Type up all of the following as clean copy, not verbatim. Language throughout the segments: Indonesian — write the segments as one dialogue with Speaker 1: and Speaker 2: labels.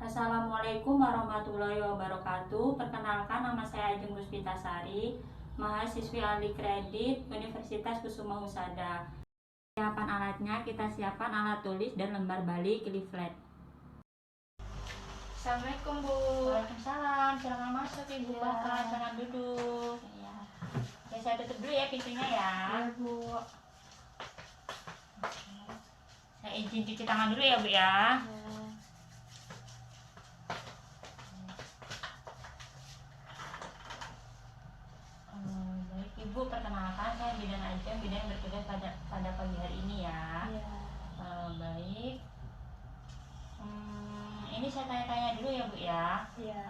Speaker 1: Assalamualaikum warahmatullahi wabarakatuh. Perkenalkan, nama saya Ajeng Puspitasari, mahasiswi ahli kredit Universitas Kusuma Husada. Siapan alatnya, kita siapkan alat tulis dan lembar balik leaflet.
Speaker 2: Assalamualaikum Bu.
Speaker 1: Waalaikumsalam, silakan masuk Ibu.
Speaker 2: Ya.
Speaker 1: Bapak, silakan duduk.
Speaker 2: Ya.
Speaker 1: Oke, saya tutup dulu ya pintunya ya.
Speaker 2: Ya Bu.
Speaker 1: Saya izin cuci tangan dulu ya Bu ya.
Speaker 2: Ya.
Speaker 1: Baik Ibu, perkenalkan saya Bidan Ajeng, bidan yang bertugas pada pagi hari ini ya.
Speaker 2: Ya.
Speaker 1: Baik. Ini saya tanya-tanya dulu ya Bu ya.
Speaker 2: Ya.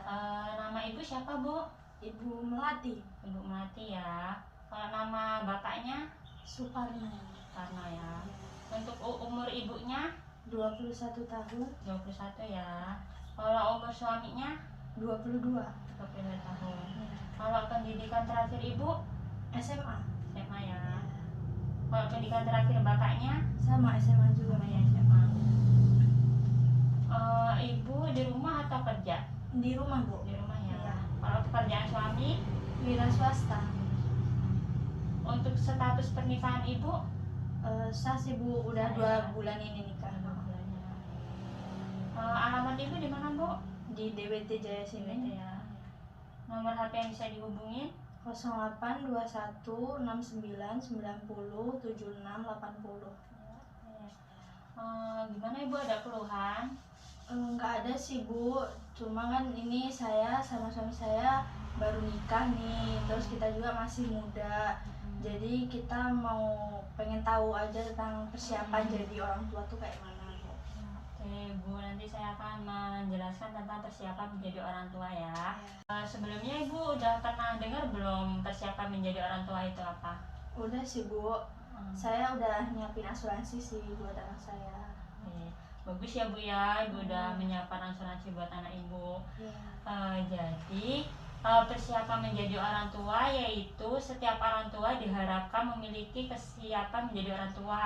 Speaker 1: Nama Ibu siapa Bu?
Speaker 2: Ibu Melati.
Speaker 1: Ibu Melati ya. Kalau nama bapaknya?
Speaker 2: Suparno.
Speaker 1: Karna ya. Untuk umur ibunya?
Speaker 2: 21 tahun.
Speaker 1: 21 ya. Kalau umur suaminya?
Speaker 2: 22.
Speaker 1: 22 tahun.
Speaker 2: Ya.
Speaker 1: Kalau pendidikan terakhir Ibu?
Speaker 2: SMA.
Speaker 1: SMA ya. Kalau pendidikan terakhir bapaknya?
Speaker 2: Sama SMA juga.
Speaker 1: Sama ya, SMA. Ibu di rumah atau kerja?
Speaker 2: Di rumah Bu.
Speaker 1: Di rumah ya.
Speaker 2: Iya.
Speaker 1: Kalau pekerjaan suami?
Speaker 2: Wira swasta.
Speaker 1: Untuk status pernikahan Ibu?
Speaker 2: Sah sih Bu, udah
Speaker 1: Saya.
Speaker 2: 2 bulan ini nikah.
Speaker 1: Alamat Ibu di mana Bu?
Speaker 2: Di DWT Jaya Sini.
Speaker 1: Ya. Nomor HP yang bisa dihubungin?
Speaker 2: 0821 69 90 76 80.
Speaker 1: Gimana Ibu, ada keluhan?
Speaker 2: Nggak ada sih Bu, cuma kan ini saya sama suami saya baru nikah nih, terus kita juga masih muda, jadi kita mau pengen tahu aja tentang persiapan jadi orang tua tuh kayak mana Bu.
Speaker 1: Oke Bu, nanti saya akan menjelaskan tentang persiapan menjadi orang tua ya. Sebelumnya Ibu udah pernah dengar belum persiapan menjadi orang tua itu apa?
Speaker 2: Udah sih Bu, saya udah nyiapin asuransi sih buat anak saya.
Speaker 1: Bagus ya Bu ya, Ibu udah menyiapkan asuransi buat anak Ibu. Jadi persiapan menjadi orang tua yaitu setiap orang tua diharapkan memiliki kesiapan menjadi orang tua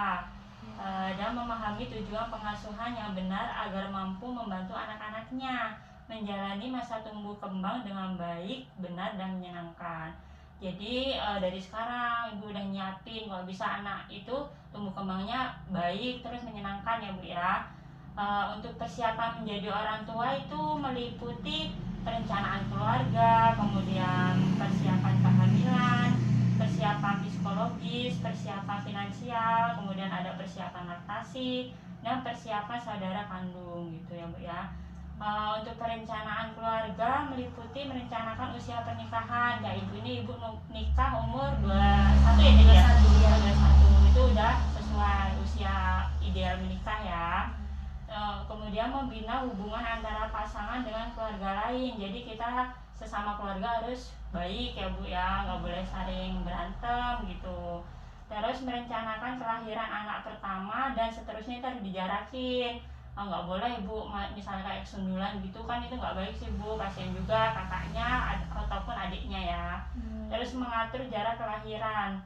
Speaker 1: dan memahami tujuan pengasuhan yang benar agar mampu membantu anak-anaknya menjalani masa tumbuh kembang dengan baik, benar dan menyenangkan. Jadi dari sekarang Ibu udah nyiapin kalau bisa anak itu tumbuh kembangnya baik terus menyenangkan ya Bu ya. Untuk persiapan menjadi orang tua itu meliputi perencanaan keluarga, kemudian persiapan kehamilan, persiapan psikologis, persiapan finansial, kemudian ada persiapan laktasi dan persiapan saudara kandung gitu ya Bu ya. Untuk perencanaan keluarga meliputi merencanakan usia pernikahan. Ya Ibu ini Ibu nikah umur 21 ya Jadi ya? 21 itu udah sesuai usia ideal menikah ya. Kemudian membina hubungan antara pasangan dengan keluarga lain. Jadi kita sesama keluarga harus baik ya Bu ya, nggak boleh saling berantem gitu. Terus merencanakan kelahiran anak pertama dan seterusnya itu harus dijarakin. Nggak boleh Bu, misalnya kayak kesundulan gitu kan, itu nggak baik sih Bu, kasihan juga kakaknya ataupun adiknya ya. Terus mengatur jarak kelahiran.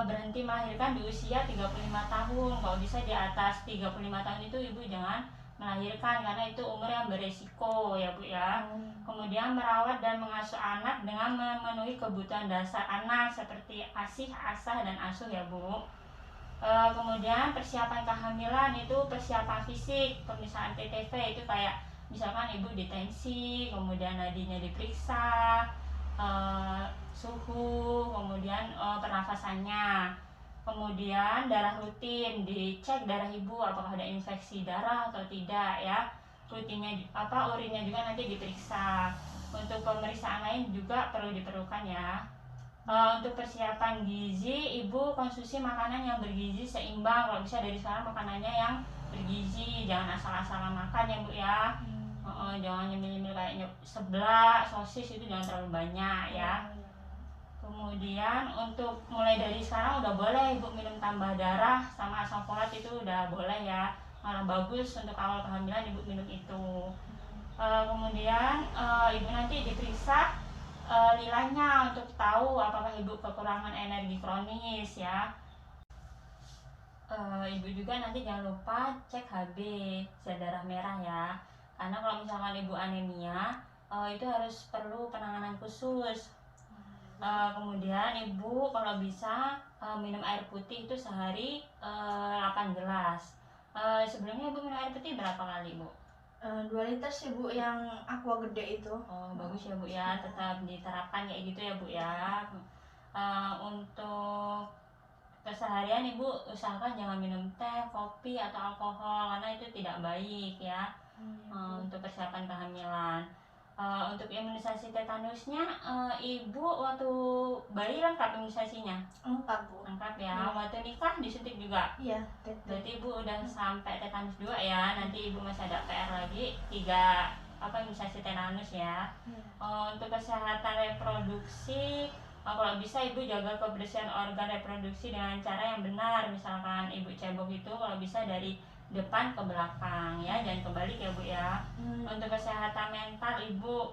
Speaker 1: Berhenti melahirkan di usia 35 tahun. Kalau bisa di atas 35 tahun itu Ibu jangan melahirkan karena itu umur yang beresiko ya Bu ya. Kemudian merawat dan mengasuh anak dengan memenuhi kebutuhan dasar anak seperti ASih, ASah dan asuh ya Bu. Kemudian persiapan kehamilan itu persiapan fisik, pemeriksaan TTV itu kayak misalkan Ibu ditensi, kemudian nadinya diperiksa, suhu, kemudian pernafasannya, kemudian darah rutin, dicek darah Ibu apakah ada infeksi darah atau tidak ya, urinnya juga nanti diperiksa. Untuk pemeriksaan lain juga diperlukan ya. Untuk persiapan gizi, Ibu konsumsi makanan yang bergizi seimbang. Kalau bisa dari sekarang makanannya yang bergizi, jangan asal-asalan makan ya Bu ya. Jangan nyemil-nyemil kayak seblak, sosis itu jangan terlalu banyak ya. Kemudian untuk mulai dari sekarang udah boleh Ibu minum tambah darah sama asam folat itu udah boleh ya. Malah bagus untuk awal kehamilan Ibu minum itu. Kemudian Ibu nanti diperiksa lilanya untuk tahu apakah Ibu kekurangan energi kronis ya. Ibu juga nanti jangan lupa cek HB, sel darah merah ya. Karena kalau misalkan ibu anemia, itu harus perlu penanganan khusus. Kemudian ibu kalau bisa minum air putih itu sehari 8 gelas. Sebelumnya ibu minum air putih berapa kali, Bu?
Speaker 2: 2 liter sih Bu, yang aqua gede itu.
Speaker 1: Oh, bagus ya Bu ya, tetap diterapkan kayak gitu ya Bu ya. Untuk keseharian ibu usahakan jangan minum teh, kopi atau alkohol karena itu tidak baik ya. Untuk persiapan kehamilan. Untuk imunisasi tetanusnya, ibu waktu bayi lengkap imunisasinya?
Speaker 2: Lengkap Bu.
Speaker 1: Lengkap ya.
Speaker 2: Iya.
Speaker 1: Waktu nikah disuntik juga?
Speaker 2: Iya,
Speaker 1: Berarti ibu udah sampai tetanus 2 ya. Nanti ibu masih ada PR lagi 3 imunisasi tetanus ya. Untuk kesehatan reproduksi, kalau bisa ibu jaga kebersihan organ reproduksi dengan cara yang benar. Misalkan ibu cebok itu kalau bisa dari depan ke belakang ya, jangan kebalik ya Bu ya. Untuk kesehatan mental ibu,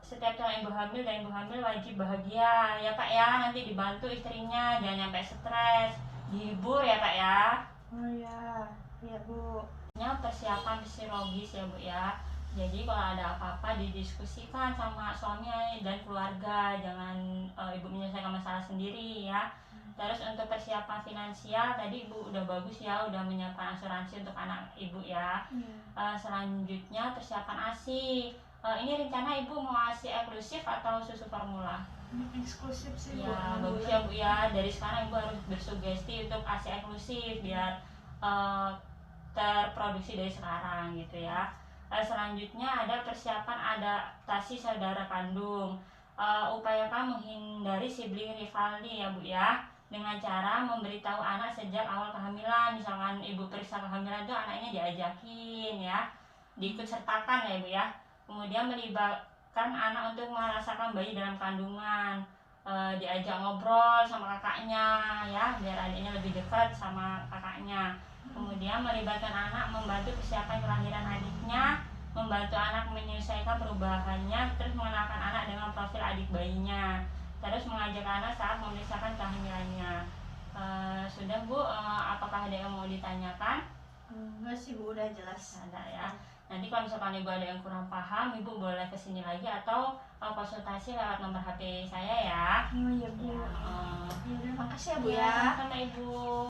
Speaker 1: setiap calon ibu hamil dan ibu hamil wajib bahagia ya Pak ya. Nanti dibantu istrinya, jangan sampai stres, dihibur ya Pak ya.
Speaker 2: Oh ya, iya Bu.
Speaker 1: Persiapan psikologis ya Bu ya. Jadi kalau ada apa-apa didiskusikan sama suami dan keluarga, jangan ibu menyelesaikan masalah sendiri ya. Terus untuk persiapan finansial tadi ibu udah bagus ya, udah menyiapkan asuransi untuk anak ibu ya. Selanjutnya persiapan ASI. Ini rencana ibu mau ASI eksklusif atau susu formula?
Speaker 2: Eksklusif sih Bu.
Speaker 1: Ya bagus ya Bu ya. Dari sekarang ibu harus bersugesti untuk ASI eksklusif biar terproduksi dari sekarang gitu ya. Selanjutnya ada persiapan adaptasi saudara kandung. Upayakan menghindari sibling rivalry ya Bu ya, dengan cara memberitahu anak sejak awal kehamilan. Misalkan ibu periksa kehamilan itu anaknya diajakin ya, diikut sertakan ya Bu ya. Kemudian melibatkan anak untuk merasakan bayi dalam kandungan, diajak ngobrol sama kakaknya ya, biar adiknya lebih dekat sama kakaknya. Kemudian melibatkan anak membantu persiapan kelahiran adiknya, membantu anak menyesuaikan perubahannya, terus mengenalkan anak dengan profil adik bayinya, terus mengajak anak saat memeriksakan kehamilannya. Sudah Bu, apakah ada yang mau ditanyakan?
Speaker 2: Enggak sih Bu, udah jelas.
Speaker 1: Ada ya. Nanti kalau misalkan ibu ada yang kurang paham, ibu boleh kesini lagi atau konsultasi lewat nomor HP saya ya.
Speaker 2: Oh iya Bu.
Speaker 1: Ya,
Speaker 2: Ya, makasih ya Bu
Speaker 1: ya,
Speaker 2: ya.
Speaker 1: sama ibu.